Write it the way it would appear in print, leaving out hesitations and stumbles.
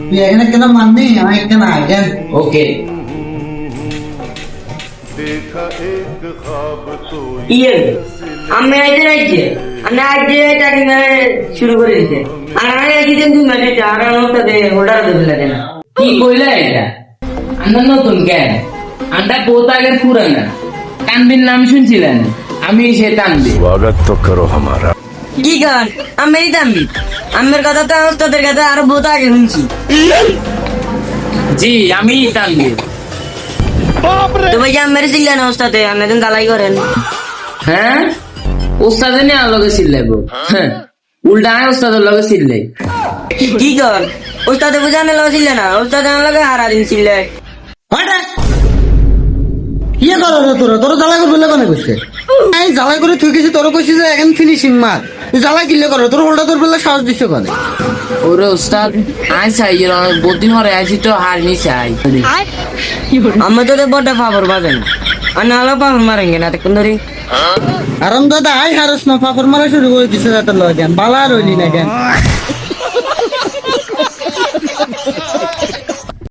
তুই এখানে কেন মাননি আমি কেন আইডেন ওকে ইয়ে আমি আইতে রাইছে আমি আইতে টাকি না শুরু করে দিতে আর আমি আইতে দিন দুই মাসে আর আমার সাথে অর্ডার দিতে লাগে না কি কইলা এটা আন্দার নতুন কেন আন্ডা বহুত আগের পুরানা তানবির নাম শুনছিলেন আমি সে তানবি स्वागत तो करो हमारा। কি গান আমি দাম্বি আমার কথা তো তোদের কাছে আরো বহুত আগে শুনছি জি আমি তানবি তো ভাই আমার জিল্লা না ওস্তাদে আমি দিন দালাই করেন হ্যাঁ ওস্তাদে নিয়ে আলোকে চিল্লাইব হ্যাঁ উল্টা আয় ওস্তাদের লগে চিল্লাই কি গান ওস্তাদে বুঝানে লগে ছিল না ওস্তাদে লগে হারা দিন ছিল ইয়ে করো রে তোর জ্বালা করবে কোনে কইছে এই জ্বালা করে তুই কিছু তোর কইছিস যে এখন ফিনিশিং মার জ্বালা কিলে করো তোর হোল্ডা তোর বেলা সাহস দিছে কোনে ওরে ওস্তাদ আয় চাই অনেক বহুদিন হরে আইছি তো হার নি চাই আমি তো বড় ফাবর বাজেন আর নালা ফাবর মারেন না তখন ধরে আরাম দাদা আই হারস না ফাফর মারা শুরু করে দিছে তোর লগে বালা রইলি না কেন